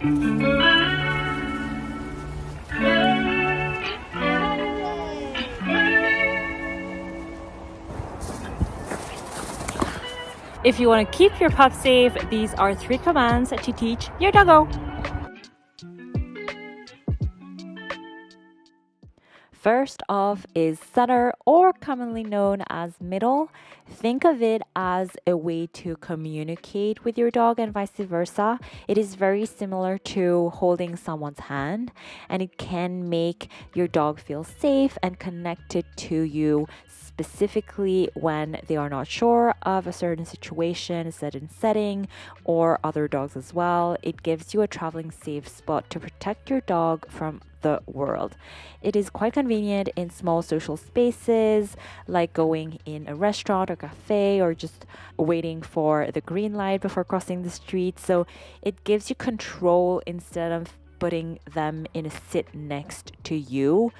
If you want to keep your pup safe, these are 3 commands to teach your doggo. First off is center, or commonly known as middle. Think of it as a way to communicate with your dog and vice versa. It is very similar to holding someone's hand, and it can make your dog feel safe and connected to you, specifically when they are not sure of a certain situation, a certain setting, or other dogs as well. It gives you a traveling safe spot to protect your dog from the world. It is quite convenient in small social spaces like going in a restaurant or cafe or just waiting for the green light before crossing the street. So it gives you control instead of putting them in a sit next to you.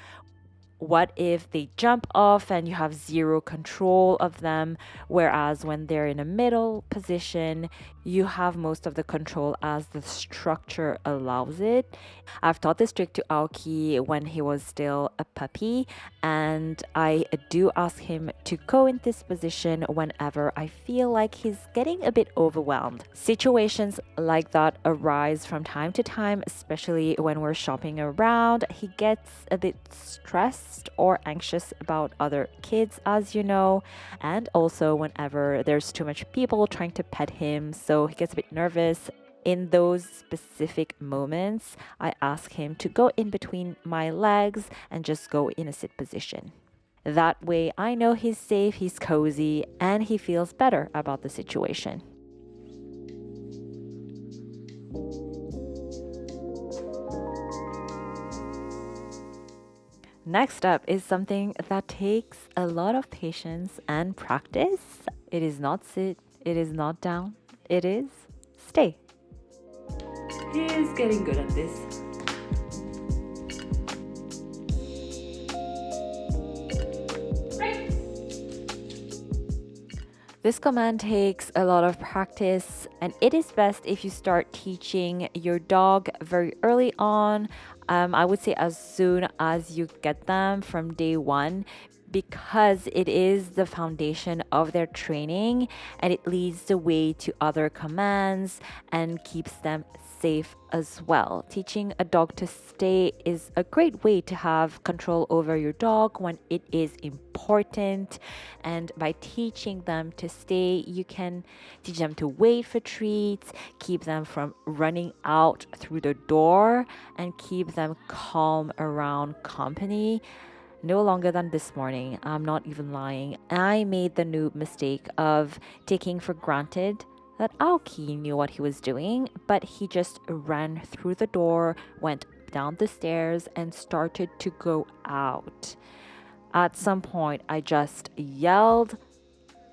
What if they jump off and you have zero control of them? Whereas when they're in a middle position, you have most of the control as the structure allows it. I've taught this trick to Aoki when he was still a puppy, and I do ask him to go in this position whenever I feel like he's getting a bit overwhelmed. Situations like that arise from time to time, especially when we're shopping around. He gets a bit stressed or anxious about other kids, as you know, and also whenever there's too much people trying to pet him, so he gets a bit nervous. In those specific moments, I ask him to go in between my legs and just go in a sit position. That way I know he's safe, he's cozy, and he feels better about the situation. Next up is something that takes a lot of patience and practice. It is not sit, it is not down, it is stay. He is getting good at this. This command takes a lot of practice, and it is best if you start teaching your dog very early on. I would say as soon as you get them from day one, because it is the foundation of their training and it leads the way to other commands and keeps them safe as well. Teaching a dog to stay is a great way to have control over your dog when it is important. And by teaching them to stay, you can teach them to wait for treats, keep them from running out through the door, and keep them calm around company. No longer than this morning, I'm not even lying, I made the noob mistake of taking for granted that Aoki knew what he was doing, but he just ran through the door, went down the stairs, and started to go out. At some point, I just yelled,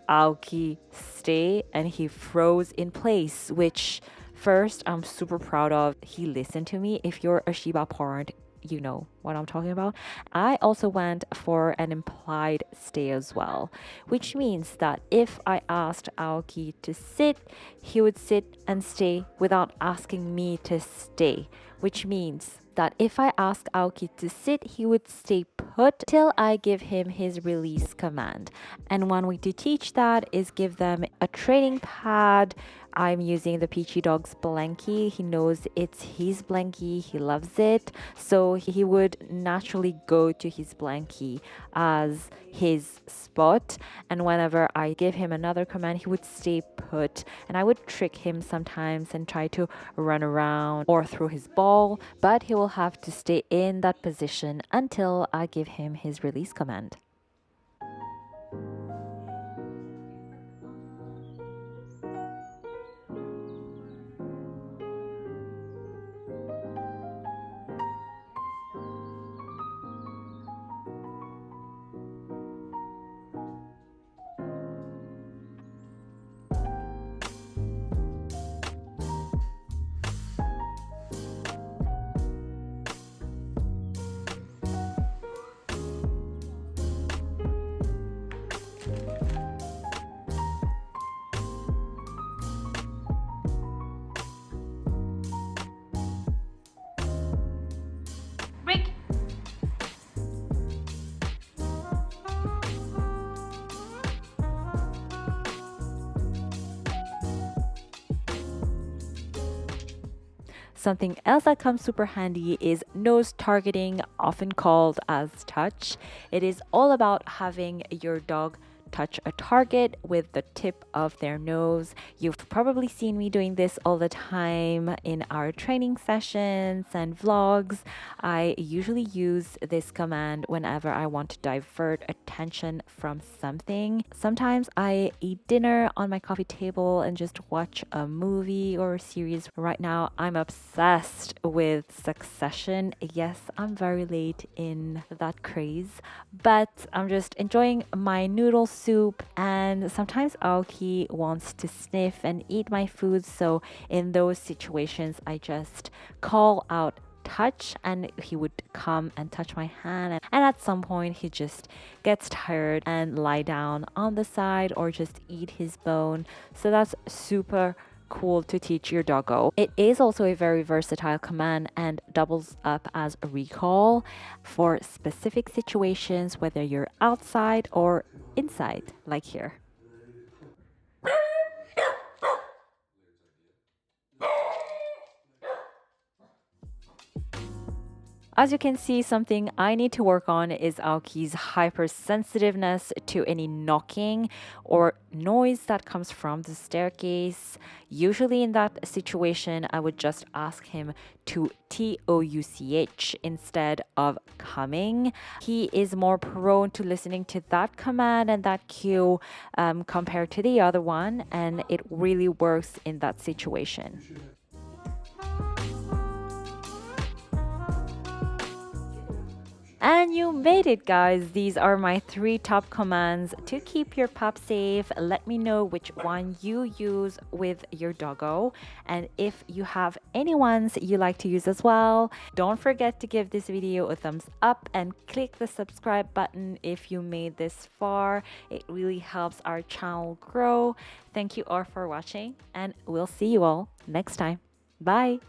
"Aoki, stay," and he froze in place, which first I'm super proud of. He listened to me. If you're a Shiba parent, you know what I'm talking about. I also went for an implied stay as well, which means that if I asked Aoki to sit, he would sit and stay without asking me to stay, which means that if I ask Aoki to sit, he would stay put till I give him his release command. And one way to teach that is give them a training pad. I'm using the Peachy Dogs blankie. He knows it's his blankie. He loves it. So he would naturally go to his blankie as his spot. And whenever I give him another command, he would stay put. And I would trick him sometimes and try to run around or throw his ball, but he will have to stay in that position until I give him his release command. Something else that comes super handy is nose targeting, often called as touch. It is all about having your dog touch a target with the tip of their nose. You've probably seen me doing this all the time in our training sessions and vlogs. I usually use this command whenever I want to divert attention from something. Sometimes I eat dinner on my coffee table and just watch a movie or a series. Right now, I'm obsessed with Succession. Yes, I'm very late in that craze, but I'm just enjoying my noodle soup, and sometimes Aoki wants to sniff and eat my food, so in those situations I just call out touch and he would come and touch my hand, and at some point he just gets tired and lie down on the side or just eat his bone. So that's super cool to teach your doggo. It is also a very versatile command and doubles up as a recall for specific situations, whether you're outside or inside, like here. As you can see, something I need to work on is Aoki's hypersensitiveness to any knocking or noise that comes from the staircase. Usually in that situation, I would just ask him to TOUCH instead of coming. He is more prone to listening to that command and that cue compared to the other one, and it really works in that situation. And you made it, guys. These are my 3 top commands to keep your pup safe. Let me know which one you use with your doggo, and if you have any ones you like to use as well. Don't forget to give this video a thumbs up and click the subscribe button if you made this far. It really helps our channel grow. Thank you all for watching, and we'll see you all next time. Bye!